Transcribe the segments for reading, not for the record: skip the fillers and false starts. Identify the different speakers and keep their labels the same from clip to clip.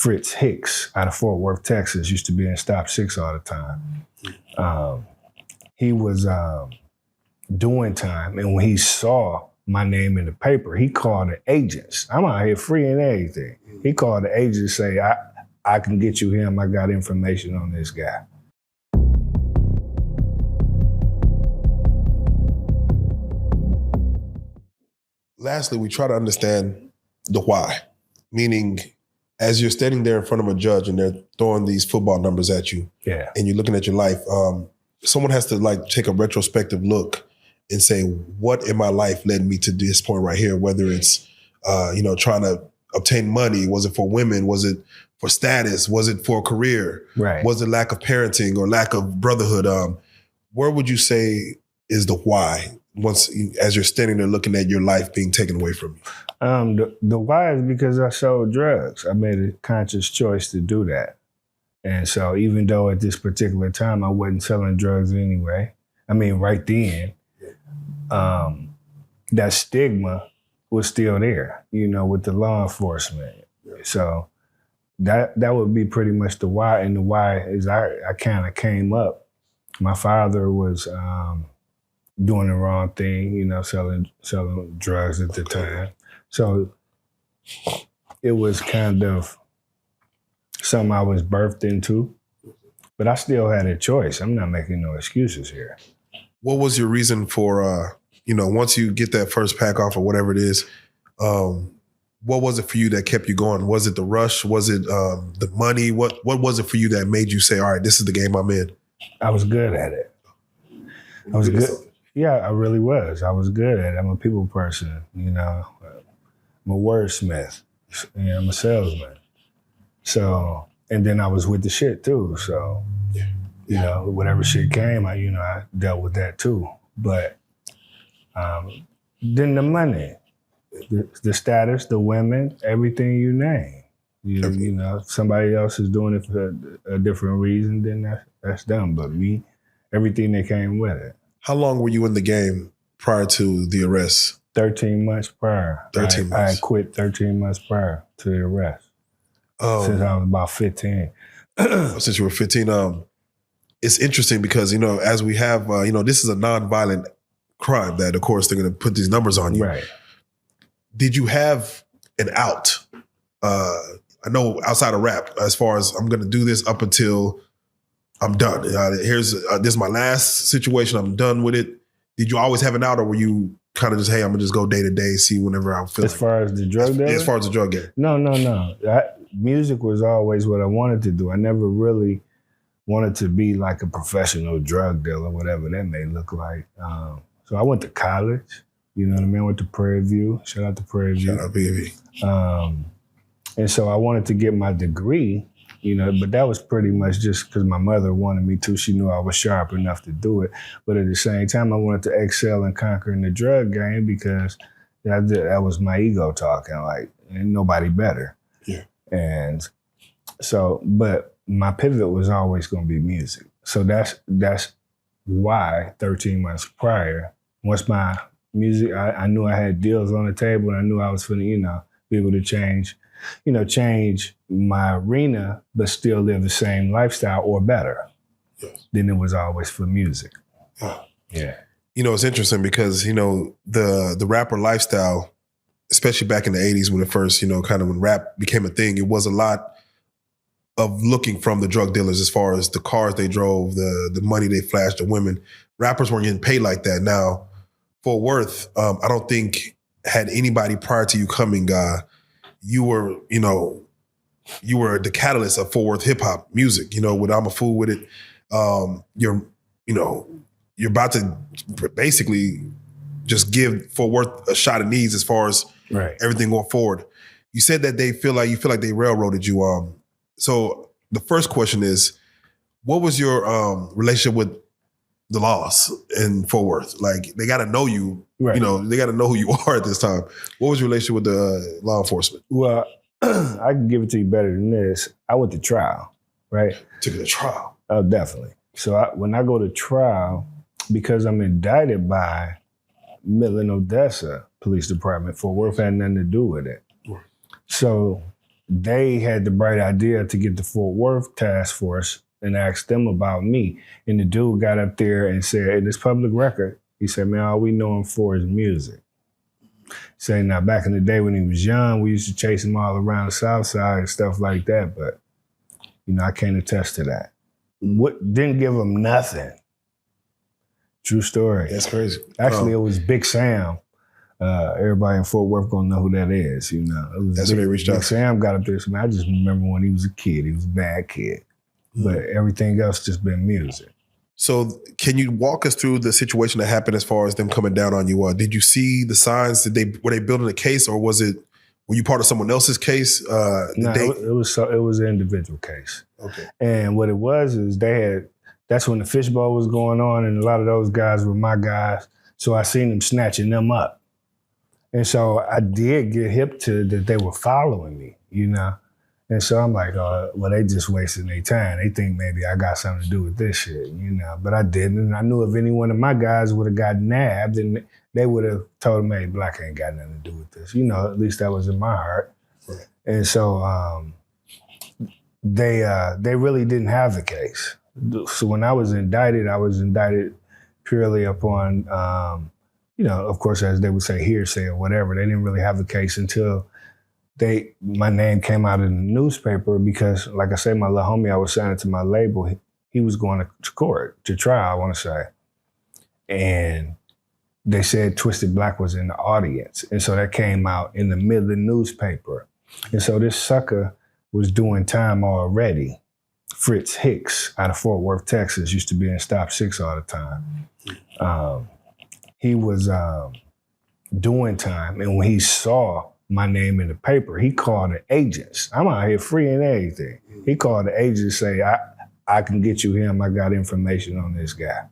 Speaker 1: Fritz Hicks out of Fort Worth, Texas, used to be in Stop 6 all the time. He was doing time, and when he saw my name in the paper, he called the agents. I'm out here free and everything. He called the agents and say, I can get you him. I got information on this guy.
Speaker 2: Lastly, we try to understand the why, meaning as you're standing there in front of a judge and they're throwing these football numbers at you, and you're looking at your life, someone has to like take a retrospective look and say, what in my life led me to this point right here? Whether it's, trying to obtain money, was it for women? Was it for status? Was it for a career?
Speaker 1: Right.
Speaker 2: Was it lack of parenting or lack of brotherhood? Where would you say is the why as you're standing there looking at your life being taken away from you?
Speaker 1: The why is because I sold drugs. I made a conscious choice to do that. And so even though at this particular time I wasn't selling drugs anyway, right then, that stigma was still there, with the law enforcement. So that would be pretty much the why. And the why is I kind of came up. My father was doing the wrong thing, selling drugs at the time. So it was kind of something I was birthed into, but I still had a choice. I'm not making no excuses here.
Speaker 2: What was your reason for, once you get that first pack off or whatever it is, what was it for you that kept you going? Was it the rush? Was it the money? What was it for you that made you say, all right, this is the game I'm in?
Speaker 1: I was good at it. I was good. Yeah, I really was. I was good at it. I'm a people person, I'm a wordsmith, I'm a salesman. So, and then I was with the shit too. So, whatever shit came, I dealt with that too. But then the money, the status, the women, everything you name. If somebody else is doing it for a different reason, then that's them. But me, everything that came with it.
Speaker 2: How long were you in the game prior to the arrest?
Speaker 1: 13 months prior.
Speaker 2: 13 months.
Speaker 1: I had quit 13 months prior to the arrest. Since I was about 15.
Speaker 2: Since you were 15, it's interesting because, as we have, this is a nonviolent crime that, of course, they're going to put these numbers on you.
Speaker 1: Right.
Speaker 2: Did you have an out? I know outside of rap, as far as I'm going to do this up until I'm done. This is my last situation. I'm done with it. Did you always have an out, or were you kind of just, hey, I'm going to just go day to day, see whenever I feel
Speaker 1: As far as the drug dealer?
Speaker 2: As far as the drug game.
Speaker 1: No. Music was always what I wanted to do. I never really wanted to be like a professional drug dealer, whatever that may look like. So I went to college, you know what I mean? I went to Prairie View. Shout out to Prairie View.
Speaker 2: Shout out baby.
Speaker 1: And so I wanted to get my degree, but that was pretty much just because my mother wanted me to. She knew I was sharp enough to do it. But at the same time, I wanted to excel and conquer in the drug game because that was my ego talking, like, ain't nobody better.
Speaker 2: Yeah.
Speaker 1: And so, but my pivot was always going to be music. So that's why 13 months prior, once my music, I knew I had deals on the table and I knew I was going to, be able to change my arena, but still live the same lifestyle or better.
Speaker 2: Yes. Then
Speaker 1: it was always for music. Yeah.
Speaker 2: It's interesting because, the rapper lifestyle, especially back in the 80s when it first, kind of when rap became a thing, it was a lot of looking from the drug dealers as far as the cars they drove, the money they flashed, the women. Rappers weren't getting paid like that. Now, Fort Worth, I don't think had anybody prior to you coming, you were the catalyst of Fort Worth hip hop music, with I'm a Fool with it. You're about to basically just give Fort Worth a shot of needs as far as everything going forward. You said that you feel like they railroaded you. So the first question is, what was your relationship with the laws in Fort Worth? Like, they got to know you, they got to know who you are at this time. What was your relationship with the law enforcement?
Speaker 1: Well, I can give it to you better than this. I went to trial, right?
Speaker 2: Took it to trial?
Speaker 1: Oh, definitely. So when I go to trial, because I'm indicted by Midland, Odessa Police Department, Fort Worth had nothing to do with it. Right. So they had the bright idea to get the Fort Worth task force and ask them about me. And the dude got up there and said, in this public record, he said, man, all we know him for is music. Saying now back in the day when he was young, we used to chase him all around the South Side and stuff like that. But, I can't attest to that. Didn't give him nothing. True story.
Speaker 2: That's crazy.
Speaker 1: Actually, it was Big Sam. Everybody in Fort Worth gonna know who that is, It was
Speaker 2: That's when they reached out.
Speaker 1: Big Sam got up there. So I just remember when he was a kid. He was a bad kid. But everything else just been music.
Speaker 2: So can you walk us through the situation that happened as far as them coming down on you? Did you see the signs? Were they building a case, or were you part of someone else's case?
Speaker 1: No, it was an individual case.
Speaker 2: Okay.
Speaker 1: And what it was is that's when the fishbowl was going on, and a lot of those guys were my guys. So I seen them snatching them up. And so I did get hip to that they were following me, And so I'm like, well, they just wasting their time. They think maybe I got something to do with this shit, But I didn't. And I knew if any one of my guys would have got nabbed, then they would have told me, hey, Black ain't got nothing to do with this. At least that was in my heart.
Speaker 2: Right.
Speaker 1: And so they really didn't have the case. So when I was indicted purely upon, of course, as they would say, hearsay or whatever. They didn't really have a case until my name came out in the newspaper because, like I say, my little homie I was signing to my label, he was going to court, to trial, I want to say. And they said Twisted Black was in the audience. And so that came out in the middle of the newspaper. And so this sucker was doing time already. Fritz Hicks out of Fort Worth, Texas, used to be in Stop 6 all the time. He was doing time. And when he saw my name in the paper, he called the agents. I'm out here free and everything. He called the agents, say, I can get you him. I got information on this guy.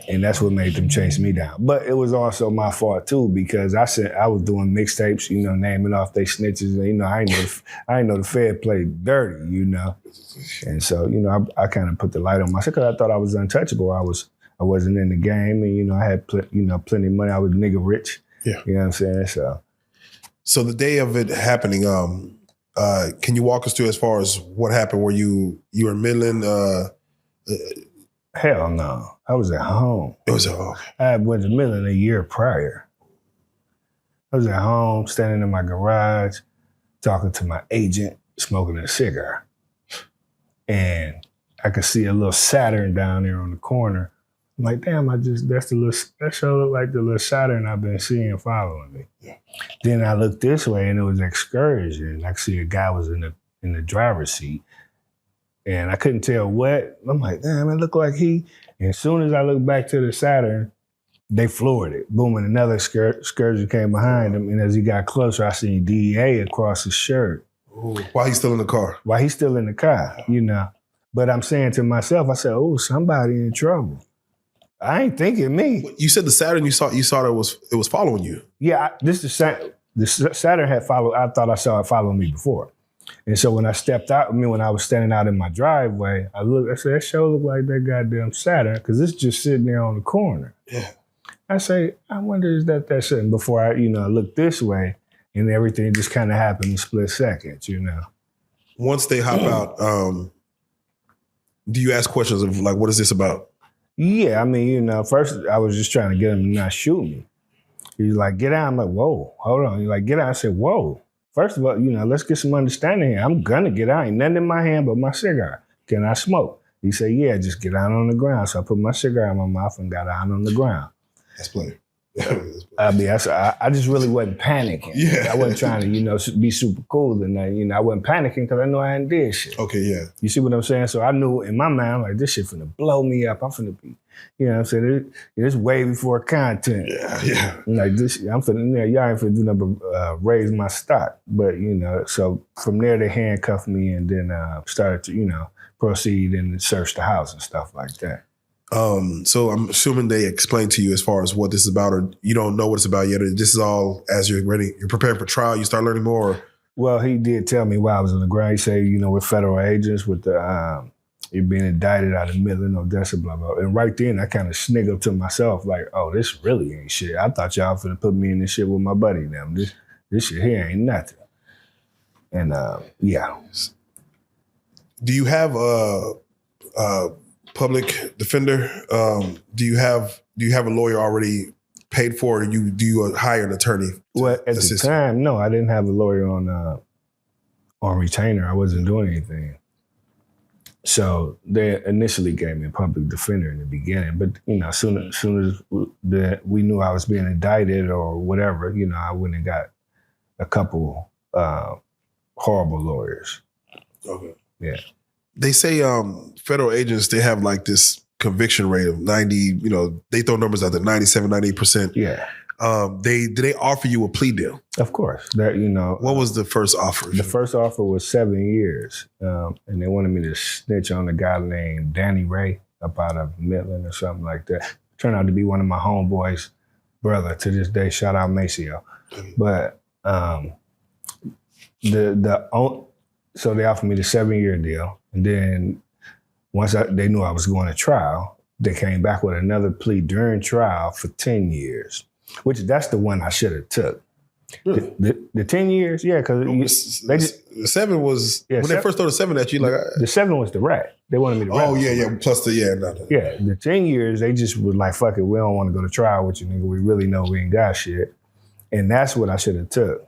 Speaker 1: And that's what made them chase me down. But it was also my fault too, because I was doing mixtapes, naming off they snitches. And, I didn't know the Fed played dirty, And so, I kind of put the light on myself because I thought I was untouchable. I wasn't in the game, and I had plenty of money. I was nigga rich.
Speaker 2: Yeah.
Speaker 1: You know what I'm saying?
Speaker 2: So the day of it happening, can you walk us through as far as what happened? Were you were in Midland?
Speaker 1: Hell no. I was at home.
Speaker 2: It was at home.
Speaker 1: I went to Midland a year prior. I was at home, standing in my garage, talking to my agent, smoking a cigar. And I could see a little Saturn down there on the corner. I'm like, damn, that sure looked like the little Saturn I've been seeing following me.
Speaker 2: Yeah.
Speaker 1: Then I looked this way and it was excursion. I could see a guy was in the driver's seat. And I couldn't tell what. I'm like, damn, it looked like he. And as soon as I looked back to the Saturn, they floored it. Boom, and another excursion came behind him. And as he got closer, I seen DEA across his shirt.
Speaker 2: Ooh. While he's still in the car.
Speaker 1: But I'm saying to myself, I said, oh, somebody in trouble. I ain't thinking me.
Speaker 2: You said the Saturn you saw that it was following you.
Speaker 1: Yeah, the Saturn had followed. I thought I saw it following me before. And so when I stepped out, when I was standing out in my driveway, I said, that sure looked like that goddamn Saturn, because it's just sitting there on the corner.
Speaker 2: Yeah.
Speaker 1: I say, I wonder is that Saturn? Before I, look this way, and everything just kind of happened in split seconds,
Speaker 2: Once they hop out, do you ask questions of like, what is this about?
Speaker 1: Yeah, first I was just trying to get him to not shoot me. He's like, get out. I'm like, whoa, hold on. He's like, get out. I said, whoa. First of all, let's get some understanding here. I'm gonna get out. Ain't nothing in my hand but my cigar. Can I smoke? He said, yeah, just get out on the ground. So I put my cigar in my mouth and got out on the ground.
Speaker 2: That's plenty.
Speaker 1: I just really wasn't panicking.
Speaker 2: Yeah.
Speaker 1: I wasn't trying to, be super cool. And I wasn't panicking because I know I hadn't did shit.
Speaker 2: Okay, yeah.
Speaker 1: You see what I'm saying? So I knew in my mind, I'm like, this shit finna blow me up. I'm finna be, I'm saying? It's way before content.
Speaker 2: Yeah.
Speaker 1: Like this, I'm finna, y'all ain't finna do nothing but raise my stock. But, so from there they handcuffed me and then started to, proceed and search the house and stuff like that.
Speaker 2: So I'm assuming they explained to you as far as what this is about, or you don't know what it's about yet. This is all as you're preparing for trial, you start learning more.
Speaker 1: Well, he did tell me while I was on the ground. He said, we're federal agents with the you're being indicted out of Midland, Odessa, blah, blah. And right then I kind of sniggled to myself like, oh, this really ain't shit. I thought y'all finna put me in this shit with my buddy now. This shit here ain't nothing. And yeah.
Speaker 2: Do you have a public defender? Do you have a lawyer already paid for, or do you hire an attorney?
Speaker 1: Well, at the time, no, I didn't have a lawyer on retainer. I wasn't doing anything. So they initially gave me a public defender in the beginning, but as soon as we knew I was being indicted or whatever, I went and got a couple horrible lawyers.
Speaker 2: Okay.
Speaker 1: Yeah.
Speaker 2: They say federal agents, they have like this conviction rate of 90, they throw numbers out there, 97, 98%.
Speaker 1: Yeah.
Speaker 2: Did they offer you a plea deal?
Speaker 1: Of course. That what
Speaker 2: was the first offer?
Speaker 1: The first offer was 7 years. And they wanted me to snitch on a guy named Danny Ray up out of Midland or something like that. Turned out to be one of my homeboys' brother to this day. Shout out Maceo. But so they offered me the 7-year deal. And then once they knew I was going to trial, they came back with another plea during trial for 10 years, which that's the one I should have took. Really? The 10 years, yeah, because
Speaker 2: the 7 was, when they first threw the 7 at you, like...
Speaker 1: The 7 was the rat. They wanted me to rat.
Speaker 2: Oh, yeah, plus the,
Speaker 1: Yeah, the 10 years, they just was like, fuck it, we don't want to go to trial with you, nigga. We really know we ain't got shit. And that's what I should have took.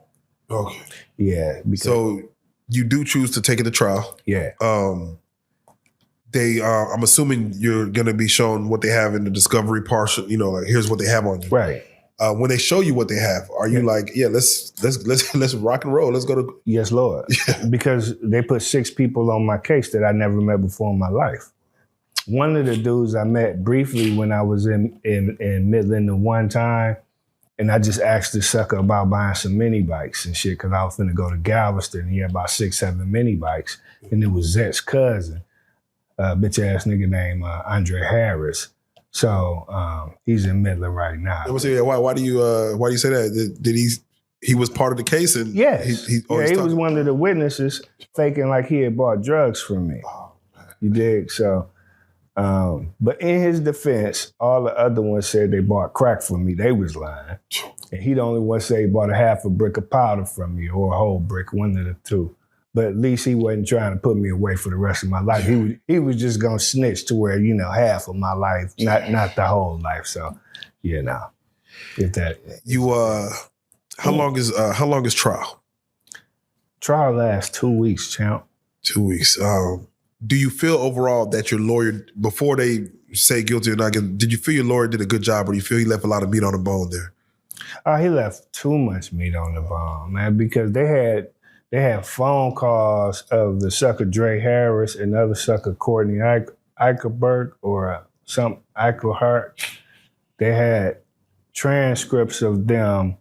Speaker 2: Okay.
Speaker 1: Yeah.
Speaker 2: So you do choose to take it to trial.
Speaker 1: Yeah.
Speaker 2: I'm assuming you're going to be shown what they have in the discovery portion. Like here's what they have on you.
Speaker 1: Right.
Speaker 2: When they show you what they have, are you like, yeah, let's rock and roll. Let's go to.
Speaker 1: Yes, Lord. Yeah. Because they put 6 people on my case that I never met before in my life. One of the dudes I met briefly when I was in Midland the one time, and I just asked the sucker about buying some mini bikes and shit because I was finna go to Galveston. He had about 6, 7 mini bikes, and it was Zet's cousin. Bitch ass nigga named Andre Harris. So he's in Midland right now.
Speaker 2: Why do you say that? Did he was part of the case? And
Speaker 1: yes, he was one of the witnesses faking like he had bought drugs from me.
Speaker 2: Oh,
Speaker 1: you dig? So, but in his defense, all the other ones said they bought crack from me. They was lying, and he the only one said he bought a half a brick of powder from me or a whole brick, one of the two. But at least he wasn't trying to put me away for the rest of my life. He was just gonna snitch to where, half of my life, not the whole life. So, if that.
Speaker 2: How long is trial?
Speaker 1: Trial lasts 2 weeks, champ.
Speaker 2: 2 weeks. Do you feel overall that your lawyer, before they say guilty or not guilty, did you feel your lawyer did a good job, or do you feel he left a lot of meat on the bone there?
Speaker 1: He left too much meat on the bone, man, because they had phone calls of the sucker Dre Harris and the other sucker Courtney Eichelberg or some Eichelhart. They had transcripts of them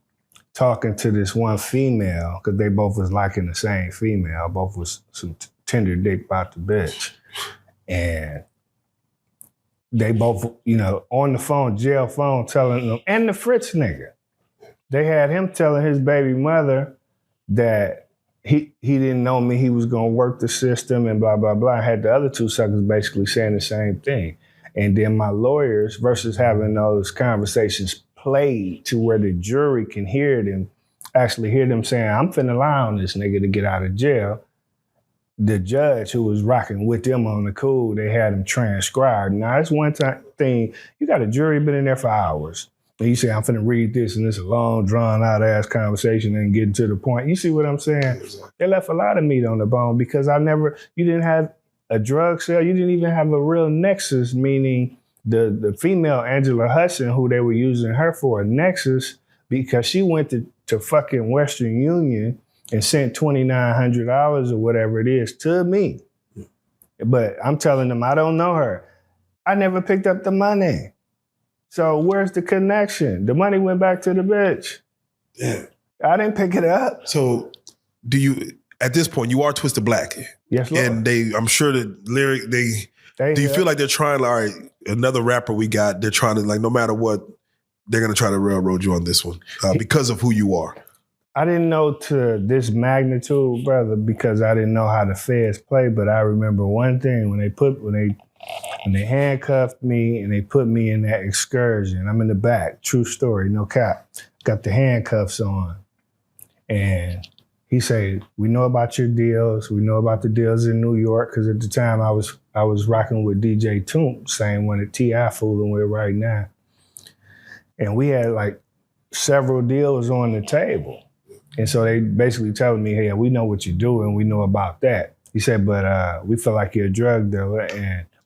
Speaker 1: talking to this one female because they both was liking the same female. Both was some tender dick about the bitch. And they both, on the phone, jail phone, telling them, and the Fritz nigga, they had him telling his baby mother that he didn't know me, he was gonna work the system and blah, blah, blah. I had the other 2 suckers basically saying the same thing. And then my lawyers, versus having those conversations played to where the jury can hear them, actually hear them saying, I'm finna lie on this nigga to get out of jail. The judge who was rocking with them on the cool, they had him transcribed. Now, it's one thing, you got a jury been in there for hours. And you say, I'm finna read this, and it's a long, drawn-out ass conversation and getting to the point. You see what I'm saying? They left a lot of meat on the bone because you didn't have a drug sale. You didn't even have a real nexus, meaning the female Angela Hudson, who they were using her for a nexus because she went to fucking Western Union and sent $2,900 or whatever it is to me. But I'm telling them, I don't know her. I never picked up the money. So where's the connection? The money went back to the bitch.
Speaker 2: Yeah.
Speaker 1: I didn't pick it up.
Speaker 2: So do you, at this point, you are Twisted Black.
Speaker 1: Yes, Lord.
Speaker 2: And I'm sure the lyric, do you feel like they're trying, all right, another rapper we got, they're trying to, like, no matter what, they're going to try to railroad you on this one because of who you are?
Speaker 1: I didn't know to this magnitude, brother, because I didn't know how the feds play, but I remember one thing, when they handcuffed me and they put me in that excursion, I'm in the back, true story, no cap, got the handcuffs on. And he said, we know about your deals. We know about the deals in New York, because at the time I was rocking with DJ Toomp, same one that T.I. fooling with right now. And we had like several deals on the table. And so they basically telling me, hey, we know what you do and we know about that. He said, but we feel like you're a drug dealer,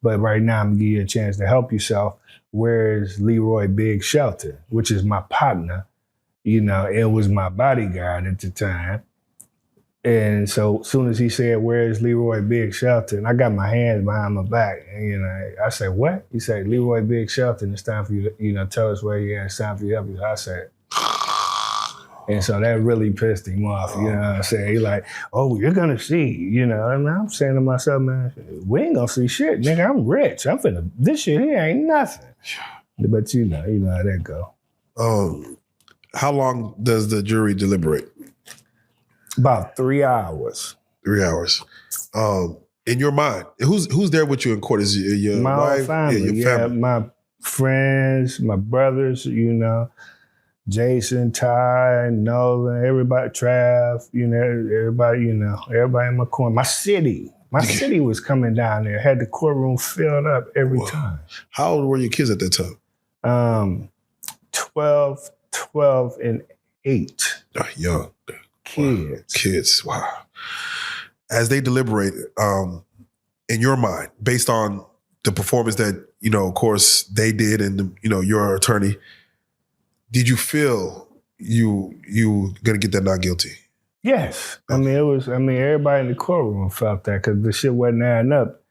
Speaker 1: but right now I'm gonna give you a chance to help yourself. Where's Leroy Big Shelton, which is my partner? You know, it was my bodyguard at the time. And so as soon as he said, where's Leroy Big Shelton? I got my hands behind my back. And, you know, I said, what? He said, Leroy Big Shelton, it's time for you to, you know, tell us where you're at. It's time for you to help you. I said, and so that really pissed him off, you know what I'm saying? He like, oh, you're gonna see, you know. And I'm saying to myself, man, we ain't gonna see shit, nigga. I'm rich. This shit here ain't nothing. But you know how that go.
Speaker 2: How long does the jury deliberate?
Speaker 1: About 3 hours.
Speaker 2: 3 hours. In your mind, who's there with you in court? Is your
Speaker 1: my
Speaker 2: wife?
Speaker 1: Family.
Speaker 2: Yeah, your family.
Speaker 1: My friends, my brothers, you know, Jason, Ty, Nolan, everybody, Trav, you know, everybody in my corner. My city was coming down there. Had the courtroom filled up every time.
Speaker 2: How old were your kids at that time?
Speaker 1: 12, and 8.
Speaker 2: Young.
Speaker 1: Kids.
Speaker 2: Wow. As they deliberate, in your mind, based on the performance that, you know, of course, they did and, you know, your attorney, did you feel you gonna get that not guilty?
Speaker 1: Yes. Everybody in the courtroom felt that because the shit wasn't adding up.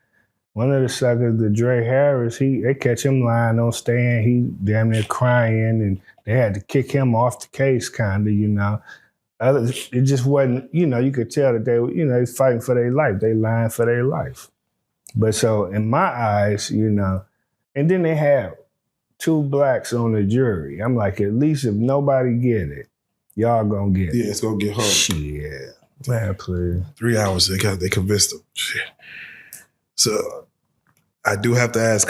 Speaker 1: One of the suckers, the Dre Harris, they catch him lying on stand. He damn near crying, and they had to kick him off the case, kind of, you know. It just wasn't, you know, you could tell that they were, you know, fighting for their life. They lying for their life. But so in my eyes, you know, and then they have 2 blacks on the jury. I'm like, at least if nobody get it, y'all gonna get it.
Speaker 2: Yeah, it's gonna get hung.
Speaker 1: Shit. Man, please.
Speaker 2: 3 hours, they convinced them. Shit. So I do have to ask,